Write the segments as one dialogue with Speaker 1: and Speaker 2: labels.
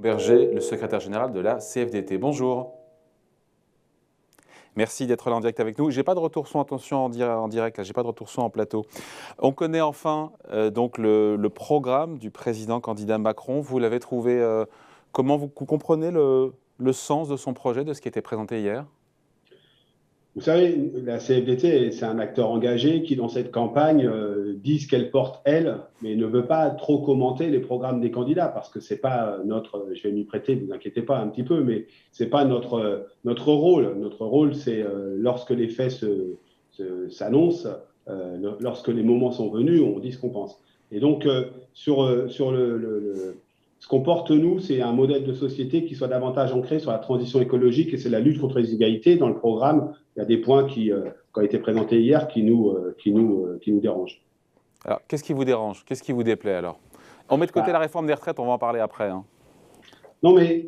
Speaker 1: Berger, le secrétaire général de la CFDT. Bonjour. Merci d'être là en direct avec nous. J'ai pas de retour son, attention en direct, là, j'ai pas de retour son en plateau. On connaît enfin donc le programme du président candidat Macron. Vous l'avez trouvé, comment vous comprenez le sens de son projet, de ce qui était présenté hier?
Speaker 2: Vous savez, la CFDT, c'est un acteur engagé qui, dans cette campagne, dit ce qu'elle porte, elle, mais ne veut pas trop commenter les programmes des candidats, parce que c'est pas notre, je vais m'y prêter, ne vous inquiétez pas un petit peu, mais c'est pas notre rôle. Notre rôle, c'est lorsque les faits s'annoncent, lorsque les moments sont venus, on dit ce qu'on pense. Et donc, ce qu'on porte, nous, c'est un modèle de société qui soit davantage ancré sur la transition écologique et c'est la lutte contre les inégalités. Dans le programme, il y a des points qui ont été présentés hier qui nous dérangent.
Speaker 1: Alors, qu'est-ce qui vous dérange? Qu'est-ce qui vous déplaît alors? On met de côté la réforme des retraites, on va en parler après. Hein.
Speaker 2: Non, mais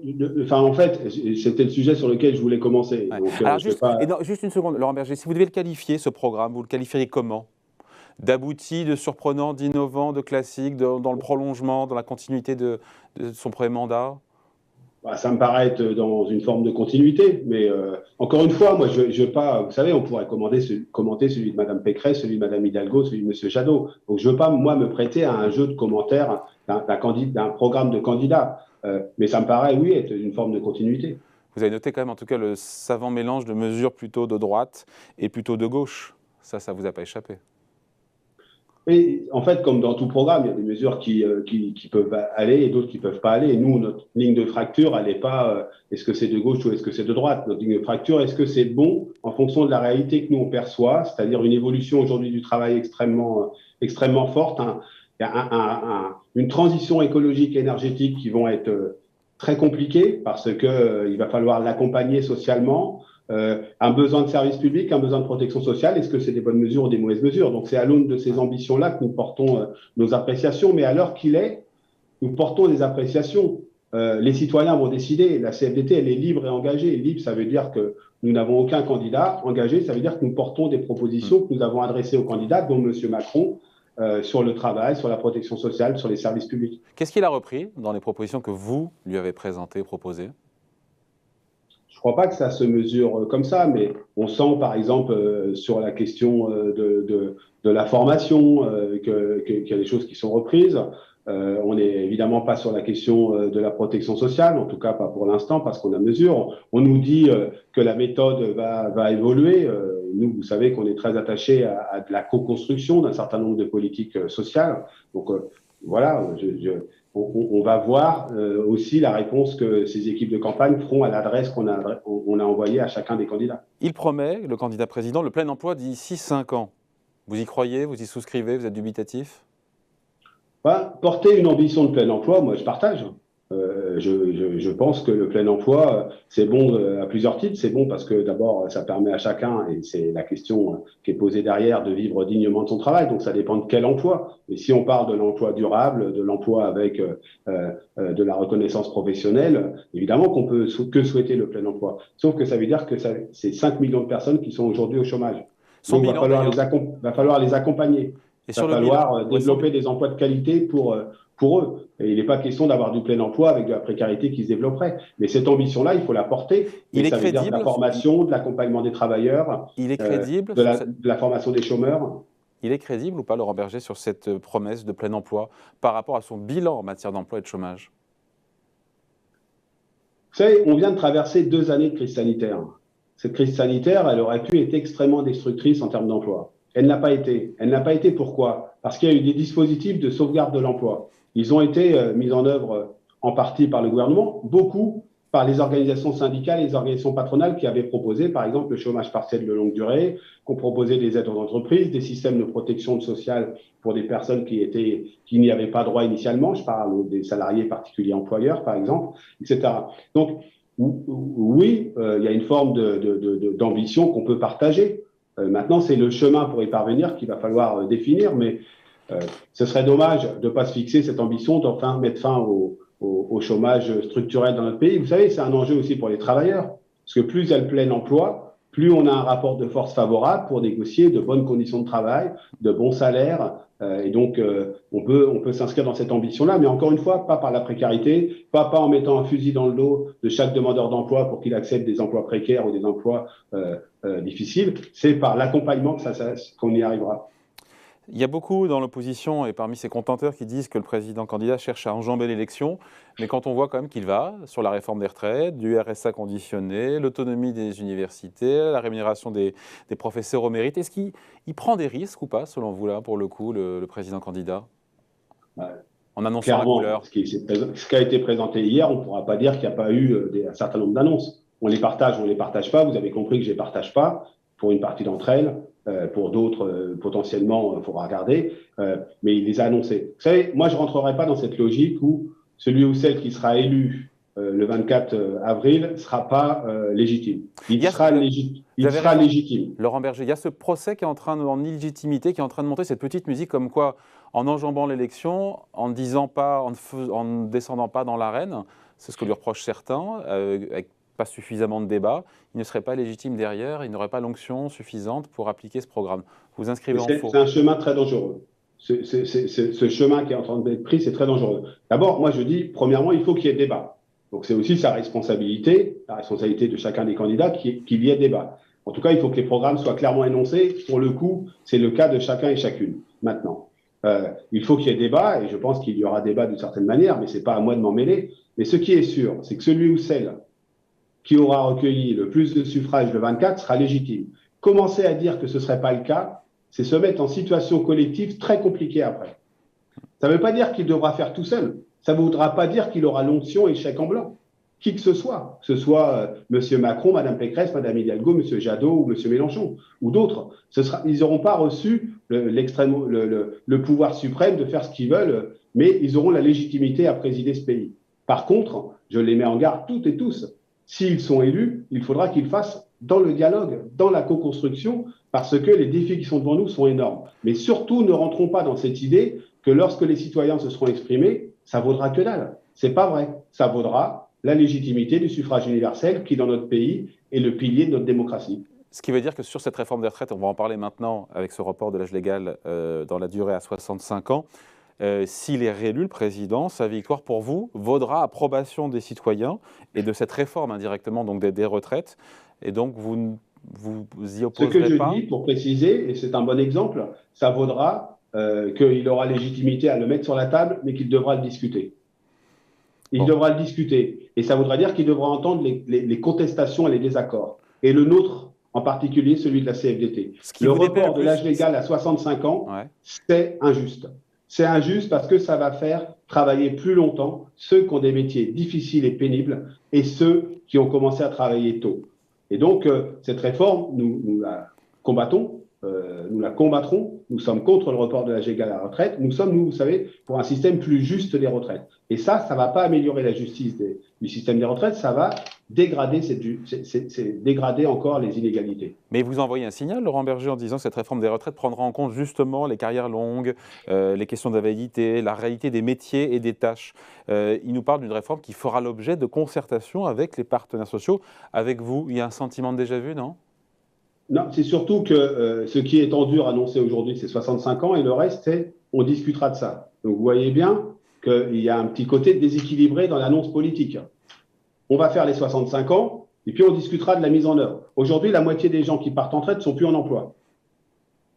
Speaker 2: en fait, c'était le sujet sur lequel je voulais commencer.
Speaker 1: Ouais.
Speaker 2: Donc,
Speaker 1: alors, juste une seconde, Laurent Berger, si vous devez le qualifier, ce programme, vous le qualifieriez comment? D'abouti, de surprenant, d'innovant, de classique, dans le prolongement, dans la continuité de son premier mandat?
Speaker 2: Ça me paraît être dans une forme de continuité, mais encore une fois, moi, je veux pas. Vous savez, on pourrait commenter celui de Madame Pécresse, celui de Madame Hidalgo, celui de Monsieur Jadot. Donc, je veux pas moi me prêter à un jeu de commentaires d'un programme de candidat, mais ça me paraît, oui, être une forme de continuité.
Speaker 1: Vous avez noté quand même, en tout cas, le savant mélange de mesures plutôt de droite et plutôt de gauche. Ça vous a pas échappé.
Speaker 2: Et en fait, comme dans tout programme, il y a des mesures qui peuvent aller et d'autres qui peuvent pas aller. Et nous, notre ligne de fracture, elle n'est pas est-ce que c'est de gauche ou est-ce que c'est de droite. Notre ligne de fracture, est-ce que c'est bon en fonction de la réalité que nous on perçoit, c'est-à-dire une évolution aujourd'hui du travail extrêmement forte, il y a une transition écologique et énergétique qui vont être très compliquées parce que il va falloir l'accompagner socialement. Un besoin de service public, un besoin de protection sociale, est-ce que c'est des bonnes mesures ou des mauvaises mesures? Donc c'est à l'aune de ces ambitions-là que nous portons nos appréciations, mais à l'heure qu'il est, nous portons des appréciations. Les citoyens vont décider, la CFDT elle est libre et engagée. Libre, ça veut dire que nous n'avons aucun candidat. Engagé, ça veut dire que nous portons des propositions que nous avons adressées aux candidats, dont M. Macron, sur le travail, sur la protection sociale, sur les services publics.
Speaker 1: Qu'est-ce qu'il a repris dans les propositions que vous lui avez présentées, proposées?
Speaker 2: Je ne crois pas que ça se mesure comme ça, mais on sent par exemple sur la question de la formation qu'il y a des choses qui sont reprises. On n'est évidemment pas sur la question de la protection sociale, en tout cas pas pour l'instant, parce qu'on a mesure. On nous dit que la méthode va évoluer. Nous, vous savez qu'on est très attachés à de la co-construction d'un certain nombre de politiques sociales. Donc voilà, on va voir aussi la réponse que ces équipes de campagne feront à l'adresse qu'on a envoyée à chacun des candidats.
Speaker 1: Il promet, le candidat président, le plein emploi d'ici 5 ans. Vous y croyez? Vous y souscrivez? Vous êtes dubitatif?
Speaker 2: Porter une ambition de plein emploi, moi je partage. Je pense que le plein emploi, c'est bon à plusieurs titres. C'est bon parce que d'abord, ça permet à chacun, et c'est la question qui est posée derrière, de vivre dignement de son travail. Donc ça dépend de quel emploi. Et si on parle de l'emploi durable, de l'emploi avec de la reconnaissance professionnelle, évidemment qu'on peut que souhaiter le plein emploi. Sauf que ça veut dire que c'est 5 millions de personnes qui sont aujourd'hui au chômage. Donc il va falloir les accompagner. Il va falloir développer des emplois de qualité pour eux. Et il n'est pas question d'avoir du plein emploi avec de la précarité qui se développerait. Mais cette ambition-là, il faut la porter.
Speaker 1: Il est
Speaker 2: ça veut dire de la formation, de l'accompagnement des travailleurs,
Speaker 1: il est crédible,
Speaker 2: de la formation des chômeurs.
Speaker 1: Il est crédible ou pas, Laurent Berger, sur cette promesse de plein emploi par rapport à son bilan en matière d'emploi et de chômage?
Speaker 2: Vous savez, on vient de traverser 2 années de crise sanitaire. Cette crise sanitaire, elle aurait pu être extrêmement destructrice en termes d'emploi. Elle n'a pas été. Elle n'a pas été pourquoi? Parce qu'il y a eu des dispositifs de sauvegarde de l'emploi. Ils ont été mis en œuvre en partie par le gouvernement, beaucoup par les organisations syndicales et les organisations patronales qui avaient proposé, par exemple, le chômage partiel de longue durée, qui ont proposé des aides aux entreprises, des systèmes de protection sociale pour des personnes qui n'y avaient pas droit initialement. Je parle des salariés particuliers employeurs, par exemple, etc. Donc, oui, il y a une forme d'ambition qu'on peut partager. Maintenant, c'est le chemin pour y parvenir qu'il va falloir définir, mais ce serait dommage de ne pas se fixer cette ambition d'enfin mettre fin au chômage structurel dans notre pays. Vous savez, c'est un enjeu aussi pour les travailleurs, parce que plus il y a le plein emploi, plus on a un rapport de force favorable pour négocier de bonnes conditions de travail, de bons salaires. Et donc, on peut s'inscrire dans cette ambition-là, mais encore une fois, pas par la précarité, pas en mettant un fusil dans le dos de chaque demandeur d'emploi pour qu'il accepte des emplois précaires ou des emplois difficiles. C'est par l'accompagnement qu'on y arrivera.
Speaker 1: Il y a beaucoup dans l'opposition et parmi ces contenteurs qui disent que le président candidat cherche à enjamber l'élection, mais quand on voit quand même qu'il va sur la réforme des retraites, du RSA conditionné, l'autonomie des universités, la rémunération des professeurs au mérite, est-ce qu'il prend des risques ou pas, selon vous, là, pour le coup, le président candidat, en annonçant la couleur?
Speaker 2: Ce qui a été présenté hier, on ne pourra pas dire qu'il n'y a pas eu un certain nombre d'annonces. On les partage, on ne les partage pas. Vous avez compris que je ne les partage pas pour une partie d'entre elles. Pour d'autres, potentiellement, il faudra regarder, mais il les a annoncés. Vous savez, moi, je ne rentrerai pas dans cette logique où celui ou celle qui sera élu le 24 avril ne sera pas légitime. Il sera légitime.
Speaker 1: Laurent Berger, il y a ce procès qui est en illégitimité, qui est en train de monter cette petite musique comme quoi, en enjambant l'élection, en ne descendant pas dans l'arène, c'est ce que lui reprochent certains, avec pas suffisamment de débat, il ne serait pas légitime derrière, il n'aurait pas l'onction suffisante pour appliquer ce programme. Vous inscrivez en faux.
Speaker 2: C'est un chemin très dangereux. Ce chemin qui est en train d'être pris, c'est très dangereux. D'abord, moi je dis, premièrement, il faut qu'il y ait débat. Donc c'est aussi sa responsabilité, la responsabilité de chacun des candidats, qu'il y ait débat. En tout cas, il faut que les programmes soient clairement énoncés. Pour le coup, c'est le cas de chacun et chacune. Maintenant, il faut qu'il y ait débat, et je pense qu'il y aura débat d'une certaine manière, mais ce n'est pas à moi de m'en mêler. Mais ce qui est sûr, c'est que celui ou celle qui aura recueilli le plus de suffrages le 24 sera légitime. Commencer à dire que ce ne serait pas le cas, c'est se mettre en situation collective très compliquée après. Ça ne veut pas dire qu'il devra faire tout seul. Ça ne voudra pas dire qu'il aura l'onction et le chèque en blanc. Qui que ce soit M. Macron, Mme Pécresse, Mme Hidalgo, M. Jadot ou M. Mélenchon ou d'autres. Ils n'auront pas reçu le pouvoir suprême de faire ce qu'ils veulent, mais ils auront la légitimité à présider ce pays. Par contre, je les mets en garde toutes et tous. S'ils sont élus, il faudra qu'ils fassent dans le dialogue, dans la co-construction, parce que les défis qui sont devant nous sont énormes. Mais surtout, ne rentrons pas dans cette idée que lorsque les citoyens se seront exprimés, ça vaudra que dalle. C'est pas vrai. Ça vaudra la légitimité du suffrage universel qui, dans notre pays, est le pilier de notre démocratie.
Speaker 1: Ce qui veut dire que sur cette réforme des retraites, on va en parler maintenant avec ce report de l'âge légal dans la durée à 65 ans, s'il est réélu, le président, sa victoire pour vous vaudra approbation des citoyens et de cette réforme indirectement donc des retraites. Et donc vous y opposerez pas.
Speaker 2: Ce que je dis, pour préciser, et c'est un bon exemple, ça vaudra qu'il aura légitimité à le mettre sur la table, mais qu'il devra le discuter. Il devra le discuter. Et ça voudra dire qu'il devra entendre les contestations et les désaccords. Et le nôtre, en particulier celui de la CFDT. Le report de l'âge légal à 65 ans, c'est injuste. C'est injuste parce que ça va faire travailler plus longtemps ceux qui ont des métiers difficiles et pénibles et ceux qui ont commencé à travailler tôt. Et donc, cette réforme, nous la combattons, nous la combattrons. Nous sommes contre le report de l'âge légal à la retraite. Nous sommes, vous savez, pour un système plus juste des retraites. Et ça ne va pas améliorer la justice du système des retraites, ça va dégrader, dégrader encore les inégalités.
Speaker 1: Mais vous envoyez un signal, Laurent Berger, en disant que cette réforme des retraites prendra en compte justement les carrières longues, les questions d'invalidité, la réalité des métiers et des tâches. Il nous parle d'une réforme qui fera l'objet de concertation avec les partenaires sociaux. Avec vous, il y a un sentiment de déjà-vu, non ?
Speaker 2: Non, c'est surtout que ce qui est en dur annoncé aujourd'hui, c'est 65 ans, et le reste, c'est on discutera de ça. Donc vous voyez bien qu'il y a un petit côté déséquilibré dans l'annonce politique. On va faire les 65 ans, et puis on discutera de la mise en œuvre. Aujourd'hui, la moitié des gens qui partent en retraite ne sont plus en emploi.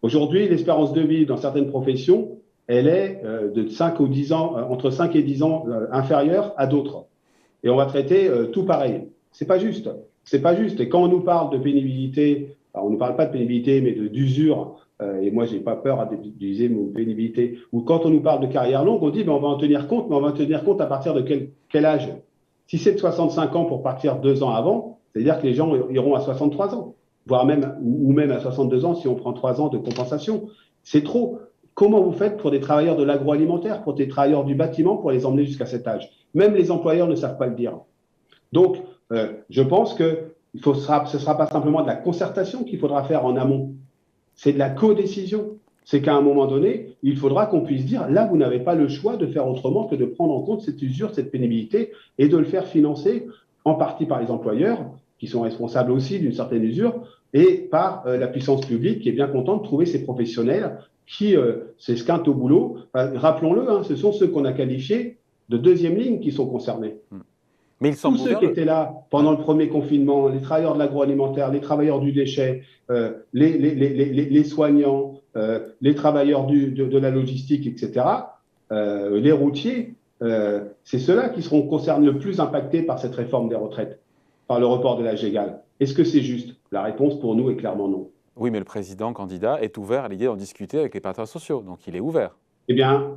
Speaker 2: Aujourd'hui, l'espérance de vie dans certaines professions, elle est de 5 ou 10 ans, entre 5 et 10 ans inférieure à d'autres. Et on va traiter tout pareil. C'est pas juste. C'est pas juste. Et quand on nous parle de pénibilité, alors on ne parle pas de pénibilité, mais d'usure, et moi, je n'ai pas peur d'utiliser mon pénibilité, ou quand on nous parle de carrière longue, on dit on va en tenir compte, mais on va en tenir compte à partir de quel âge? Si c'est de 65 ans pour partir 2 ans avant, c'est-à-dire que les gens iront à 63 ans, voire même, ou même à 62 ans si on prend 3 ans de compensation. C'est trop. Comment vous faites pour des travailleurs de l'agroalimentaire, pour des travailleurs du bâtiment, pour les emmener jusqu'à cet âge? Même les employeurs ne savent pas le dire. Donc, je pense que ce ne sera pas simplement de la concertation qu'il faudra faire en amont. C'est de la codécision. C'est qu'à un moment donné, il faudra qu'on puisse dire, là, vous n'avez pas le choix de faire autrement que de prendre en compte cette usure, cette pénibilité, et de le faire financer en partie par les employeurs, qui sont responsables aussi d'une certaine usure, et par la puissance publique qui est bien contente de trouver ces professionnels qui s'esquintent au boulot. Rappelons-le, hein, ce sont ceux qu'on a qualifiés de deuxième ligne qui sont concernés.
Speaker 1: Mais il
Speaker 2: Tous
Speaker 1: semble
Speaker 2: ceux
Speaker 1: ouvert.
Speaker 2: qui étaient là pendant le premier confinement, les travailleurs de l'agroalimentaire, les travailleurs du déchet, les soignants, les travailleurs de la logistique, etc., les routiers, c'est ceux-là qui seront concernés le plus impactés par cette réforme des retraites, par le report de l'âge légal. Est-ce que c'est juste? La réponse pour nous est clairement non.
Speaker 1: Oui, mais le président candidat est ouvert à l'idée d'en discuter avec les partenaires sociaux, donc il est ouvert.
Speaker 2: Eh bien,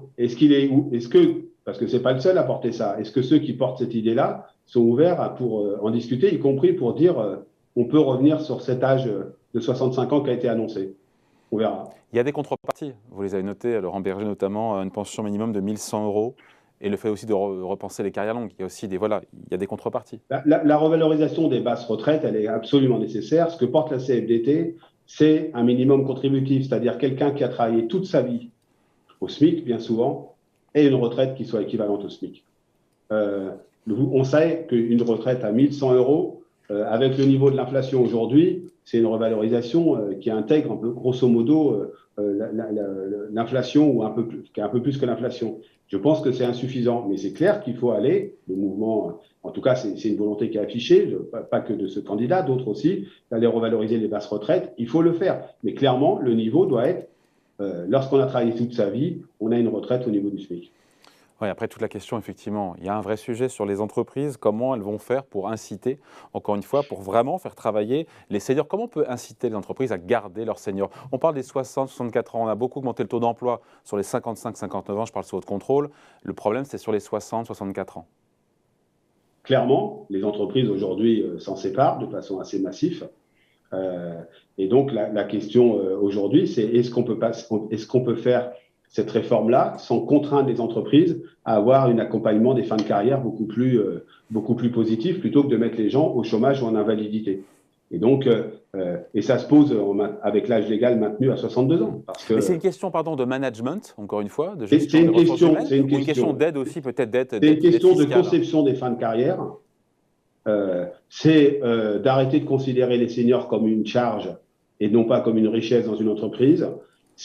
Speaker 2: parce que c'est pas le seul à porter ça, est-ce que ceux qui portent cette idée-là sont ouverts pour en discuter, y compris pour dire on peut revenir sur cet âge de 65 ans qui a été annoncé? On verra.
Speaker 1: Il y a des contreparties, vous les avez notées, Laurent Berger notamment, une pension minimum de 1 100 euros et le fait aussi de repenser les carrières longues. Il y a aussi il y a des contreparties.
Speaker 2: La revalorisation des basses retraites, elle est absolument nécessaire. Ce que porte la CFDT, c'est un minimum contributif, c'est-à-dire quelqu'un qui a travaillé toute sa vie au SMIC, bien souvent, et une retraite qui soit équivalente au SMIC. On sait qu'une retraite à 1 100 euros, avec le niveau de l'inflation aujourd'hui, c'est une revalorisation qui intègre un peu, grosso modo l'inflation, ou qui est un peu plus que l'inflation. Je pense que c'est insuffisant, mais c'est clair qu'il faut aller, le mouvement, en tout cas c'est une volonté qui est affichée, pas que de ce candidat, d'autres aussi, d'aller revaloriser les basses retraites, il faut le faire. Mais clairement, le niveau doit être, lorsqu'on a travaillé toute sa vie, on a une retraite au niveau du SMIC.
Speaker 1: Oui, après toute la question, effectivement, il y a un vrai sujet sur les entreprises, comment elles vont faire pour inciter, encore une fois, pour vraiment faire travailler les seniors. Comment on peut inciter les entreprises à garder leurs seniors? On parle des 60-64 ans, on a beaucoup augmenté le taux d'emploi sur les 55-59 ans, je parle sous votre contrôle. Le problème, c'est sur les 60-64 ans.
Speaker 2: Clairement, les entreprises aujourd'hui s'en séparent de façon assez massive. Et donc la question aujourd'hui, c'est est-ce qu'on peut faire cette réforme-là sans contraindre les entreprises à avoir un accompagnement des fins de carrière beaucoup plus positif, plutôt que de mettre les gens au chômage ou en invalidité. Et donc, et ça se pose avec l'âge légal maintenu à 62 ans.
Speaker 1: Mais c'est une question, pardon, de management, encore une fois, de
Speaker 2: gestion des ressources humaines,
Speaker 1: ou une question d'aide aussi, peut-être d'aide fiscale.
Speaker 2: C'est une question de conception des fins de carrière. C'est d'arrêter de considérer les seniors comme une charge et non pas comme une richesse dans une entreprise.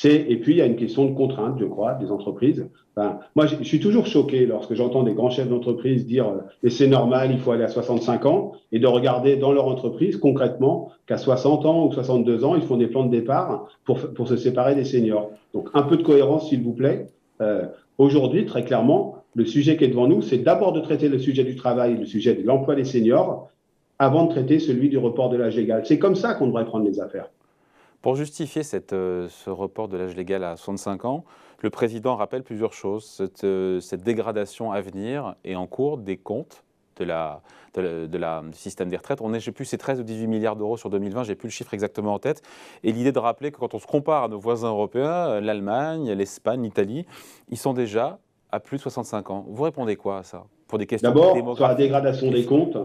Speaker 2: Et puis, il y a une question de contrainte, je crois, des entreprises. Enfin, moi, je suis toujours choqué lorsque j'entends des grands chefs d'entreprise dire « mais c'est normal, il faut aller à 65 ans » et de regarder dans leur entreprise concrètement qu'à 60 ans ou 62 ans, ils font des plans de départ pour se séparer des seniors. Donc, un peu de cohérence, s'il vous plaît. Aujourd'hui, très clairement, le sujet qui est devant nous, c'est d'abord de traiter le sujet du travail, le sujet de l'emploi des seniors, avant de traiter celui du report de l'âge légal. C'est comme ça qu'on devrait prendre les affaires.
Speaker 1: Pour justifier ce report de l'âge légal à 65 ans, le président rappelle plusieurs choses. Cette dégradation à venir est en cours des comptes du système des retraites. Je sais plus, c'est 13 ou 18 milliards d'euros sur 2020, j'ai plus le chiffre exactement en tête. Et l'idée de rappeler que quand on se compare à nos voisins européens, l'Allemagne, l'Espagne, l'Italie, ils sont déjà à plus de 65 ans. Vous répondez quoi à ça? Pour des questions
Speaker 2: d'abord, sur la dégradation des comptes,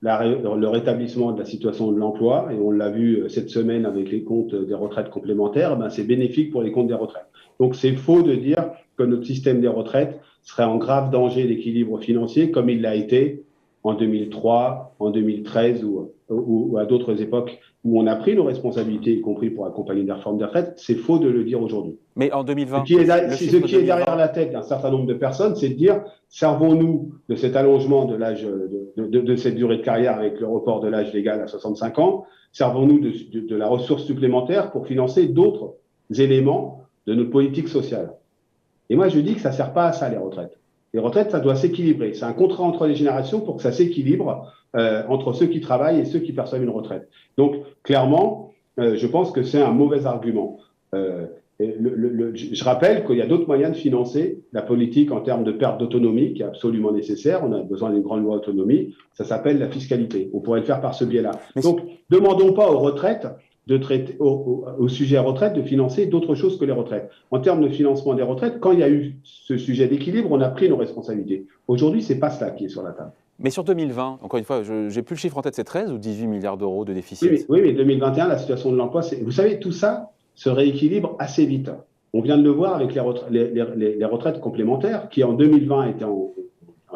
Speaker 2: le rétablissement de la situation de l'emploi, et on l'a vu cette semaine avec les comptes des retraites complémentaires, c'est bénéfique pour les comptes des retraites. Donc c'est faux de dire que notre système des retraites serait en grave danger d'équilibre financier comme il l'a été en 2003, en 2013 ou à d'autres époques où on a pris nos responsabilités, y compris pour accompagner des réformes des retraites. C'est faux de le dire aujourd'hui.
Speaker 1: Mais en 2020,
Speaker 2: ce qui est derrière la tête d'un certain nombre de personnes, c'est de dire, servons-nous de cet allongement de l'âge, de cette durée de carrière avec le report de l'âge légal à 65 ans, servons-nous de la ressource supplémentaire pour financer d'autres éléments de notre politique sociale. Et moi, je dis que ça ne sert pas à ça, les retraites. Les retraites, ça doit s'équilibrer. C'est un contrat entre les générations pour que ça s'équilibre entre ceux qui travaillent et ceux qui perçoivent une retraite. Donc, clairement, je pense que c'est un mauvais argument. Je rappelle qu'il y a d'autres moyens de financer la politique en termes de perte d'autonomie, qui est absolument nécessaire. On a besoin d'une grande loi autonomie. Ça s'appelle la fiscalité. On pourrait le faire par ce biais-là. Donc, demandons pas aux retraites de traiter, au sujet retraite, de financer d'autres choses que les retraites. En termes de financement des retraites, quand il y a eu ce sujet d'équilibre, on a pris nos responsabilités. Aujourd'hui, c'est pas cela qui est sur la table.
Speaker 1: Mais sur 2020, encore une fois, je n'ai plus le chiffre en tête, c'est 13 ou 18 milliards d'euros de déficit?
Speaker 2: Oui, mais 2021, la situation de l'emploi, vous savez, tout ça se rééquilibre assez vite. On vient de le voir avec les retraites complémentaires qui, en 2020, étaient en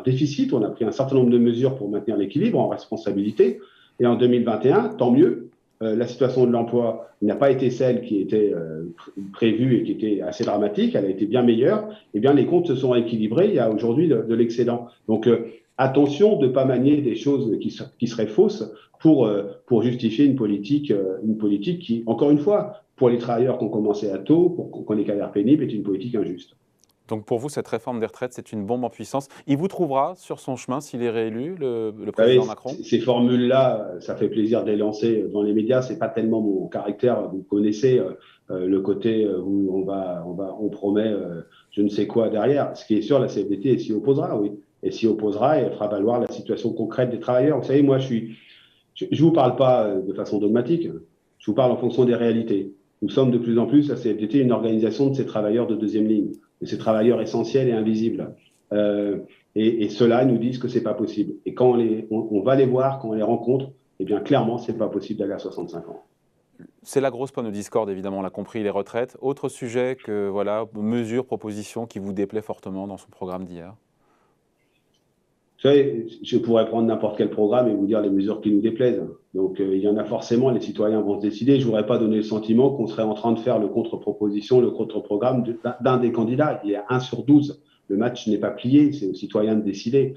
Speaker 2: déficit. On a pris un certain nombre de mesures pour maintenir l'équilibre en responsabilité. Et en 2021, tant mieux, la situation de l'emploi n'a pas été celle qui était prévue et qui était assez dramatique, elle a été bien meilleure, eh bien les comptes se sont équilibrés, il y a aujourd'hui de l'excédent. Donc attention de ne pas manier des choses qui seraient fausses pour justifier une politique qui, encore une fois, pour les travailleurs qui ont commencé à tôt, pour qu'on ait carrières pénibles, est une politique injuste.
Speaker 1: Donc pour vous, cette réforme des retraites, c'est une bombe en puissance. Il vous trouvera sur son chemin s'il est réélu, le
Speaker 2: Vous savez,
Speaker 1: président Macron?
Speaker 2: ces formules-là, ça fait plaisir de les lancer dans les médias. C'est pas tellement mon caractère. Vous connaissez le côté où on promet je ne sais quoi derrière. Ce qui est sûr, la CFDT s'y opposera, oui. Et s'y opposera et fera valoir la situation concrète des travailleurs. Vous savez, moi, je vous parle pas de façon dogmatique. Je vous parle en fonction des réalités. Nous sommes de plus en plus, la CFDT, une organisation de ces travailleurs de deuxième ligne, de ces travailleurs essentiels et invisibles. Et ceux-là nous disent que c'est pas possible. Et quand on va les voir, quand on les rencontre, eh bien clairement, c'est pas possible d'aller à 65 ans.
Speaker 1: C'est la grosse pointe de discorde, évidemment, on l'a compris, les retraites. Autre sujet que, voilà, mesures, propositions qui vous déplaît fortement dans son programme d'hier?
Speaker 2: Vous savez, je pourrais prendre n'importe quel programme et vous dire les mesures qui nous déplaisent. Donc, il y en a forcément, les citoyens vont se décider. Je ne voudrais pas donner le sentiment qu'on serait en train de faire le contre-proposition, le contre-programme d'un des candidats. Il y a 1 sur 12. Le match n'est pas plié, c'est aux citoyens de décider.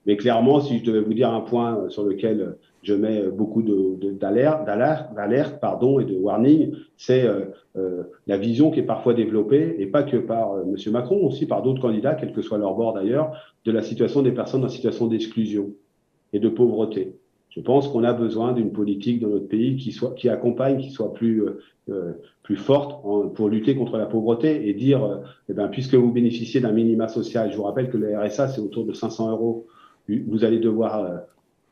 Speaker 2: Mais clairement, si je devais vous dire un point sur lequel je mets beaucoup d'alerte et de warning, c'est la vision qui est parfois développée, et pas que par M. Macron, aussi par d'autres candidats, quel que soit leur bord d'ailleurs, de la situation des personnes en situation d'exclusion et de pauvreté. Je pense qu'on a besoin d'une politique dans notre pays qui accompagne, qui soit plus forte pour lutter contre la pauvreté et dire, eh ben, puisque vous bénéficiez d'un minima social, je vous rappelle que le RSA, c'est autour de 500 €, vous allez devoir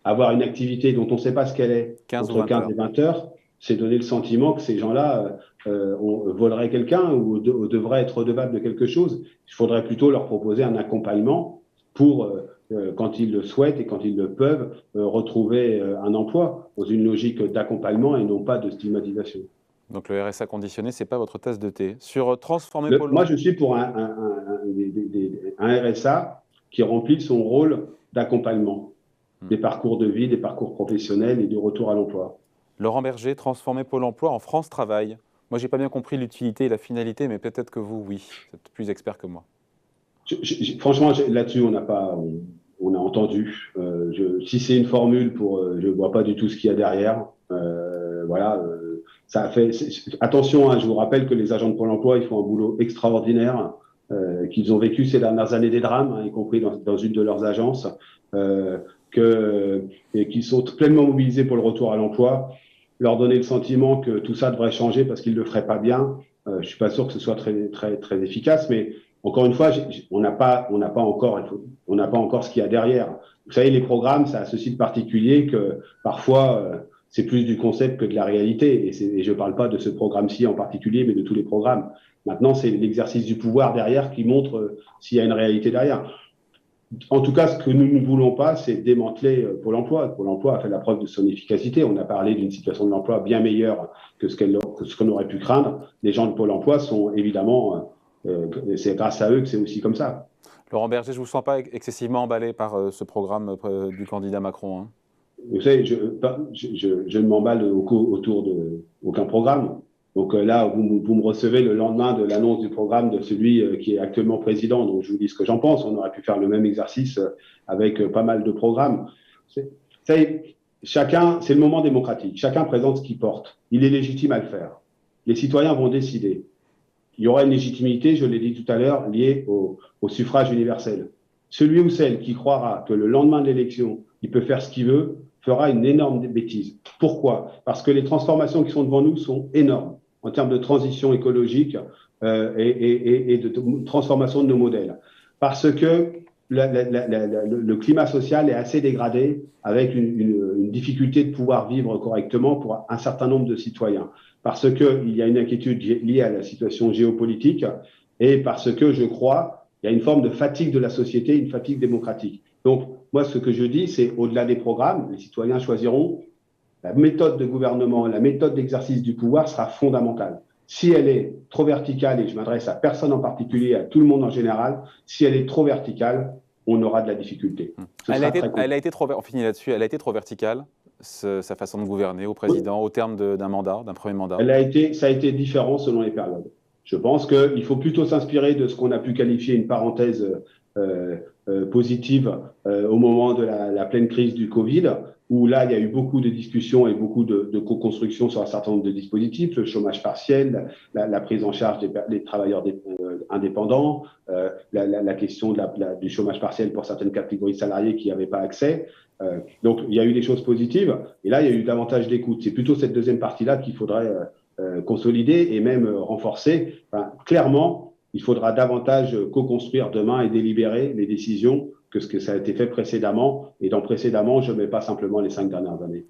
Speaker 2: avoir une activité dont on ne sait pas ce qu'elle est, entre 15 et 20 heures, c'est donner le sentiment que ces gens-là voleraient quelqu'un ou devraient être redevables de quelque chose. Il faudrait plutôt leur proposer un accompagnement pour, quand ils le souhaitent et quand ils le peuvent, retrouver un emploi dans une logique d'accompagnement et non pas de stigmatisation.
Speaker 1: Donc le RSA conditionné, ce n'est pas votre tasse de thé. Sur transformer Pôle emploi.
Speaker 2: Moi, je suis pour un RSA qui remplit son rôle d'accompagnement des parcours de vie, des parcours professionnels et du retour à l'emploi.
Speaker 1: Laurent Berger, transformer Pôle emploi en France Travail. Moi, je n'ai pas bien compris l'utilité et la finalité, mais peut-être que vous, oui. Vous êtes plus expert que moi.
Speaker 2: Franchement, là-dessus, on a entendu. Si c'est une formule je ne vois pas du tout ce qu'il y a derrière. Voilà. Attention, hein, je vous rappelle que les agents de Pôle emploi, ils font un boulot extraordinaire, qu'ils ont vécu ces dernières années des drames, hein, y compris dans une de leurs agences, et qu'ils sont pleinement mobilisés pour le retour à l'emploi. Leur donner le sentiment que tout ça devrait changer parce qu'ils ne le feraient pas bien, je ne suis pas sûr que ce soit très, très, très efficace, mais encore une fois, on n'a pas encore ce qu'il y a derrière. Vous savez, les programmes, ça a ceci de particulier que parfois, c'est plus du concept que de la réalité. Et je ne parle pas de ce programme-ci en particulier, mais de tous les programmes. Maintenant, c'est l'exercice du pouvoir derrière qui montre s'il y a une réalité derrière. En tout cas, ce que nous ne voulons pas, c'est démanteler Pôle emploi. Pôle emploi a fait la preuve de son efficacité. On a parlé d'une situation de l'emploi bien meilleure que ce qu'on aurait pu craindre. Les gens de Pôle emploi sont évidemment, c'est grâce à eux que c'est aussi comme ça.
Speaker 1: Laurent Berger, je ne vous sens pas excessivement emballé par ce programme du candidat Macron, hein.
Speaker 2: Vous savez, je ne m'emballe autour d'aucun programme. Donc là, vous me recevez le lendemain de l'annonce du programme de celui qui est actuellement président. Donc je vous dis ce que j'en pense. On aurait pu faire le même exercice avec pas mal de programmes. C'est le moment démocratique. Chacun présente ce qu'il porte. Il est légitime à le faire. Les citoyens vont décider. Il y aura une légitimité, je l'ai dit tout à l'heure, liée au suffrage universel. Celui ou celle qui croira que le lendemain de l'élection, il peut faire ce qu'il veut, fera une énorme bêtise. Pourquoi? Parce que les transformations qui sont devant nous sont énormes en termes de transition écologique et de transformation de nos modèles. Parce que le climat social est assez dégradé avec une difficulté de pouvoir vivre correctement pour un certain nombre de citoyens. Parce qu'il y a une inquiétude liée à la situation géopolitique et parce que, je crois, il y a une forme de fatigue de la société, une fatigue démocratique. Donc, moi, ce que je dis, c'est au-delà des programmes, les citoyens choisiront la méthode de gouvernement, la méthode d'exercice du pouvoir sera fondamentale. Si elle est trop verticale, et je m'adresse à personne en particulier, à tout le monde en général, si elle est trop verticale, on aura de la difficulté.
Speaker 1: Elle a été trop, on finit là-dessus, elle a été trop verticale. sa façon de gouverner au président au terme d'un mandat, d'un premier mandat?
Speaker 2: Ça a été différent selon les périodes. Je pense qu'il faut plutôt s'inspirer de ce qu'on a pu qualifier une parenthèse positive au moment de la pleine crise du Covid, où là, il y a eu beaucoup de discussions et beaucoup de co-construction sur un certain nombre de dispositifs, le chômage partiel, la prise en charge des travailleurs indépendants, la question du chômage partiel pour certaines catégories de salariés qui n'avaient pas accès. Donc, il y a eu des choses positives, et là, il y a eu davantage d'écoute. C'est plutôt cette deuxième partie-là qu'il faudrait consolider et même renforcer. Enfin, clairement, il faudra davantage co-construire demain et délibérer les décisions que ce que ça a été fait précédemment. Et dans précédemment, je ne mets pas simplement les 5 dernières années.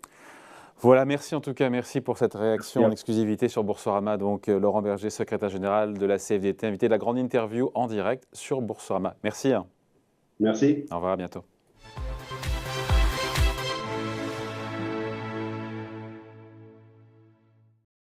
Speaker 1: Voilà, merci en tout cas, merci pour cette réaction en
Speaker 2: Merci.
Speaker 1: exclusivité sur Boursorama. Donc Laurent Berger, secrétaire général de la CFDT, invité de la grande interview en direct sur Boursorama. Merci.
Speaker 2: Merci.
Speaker 1: Au revoir, à bientôt.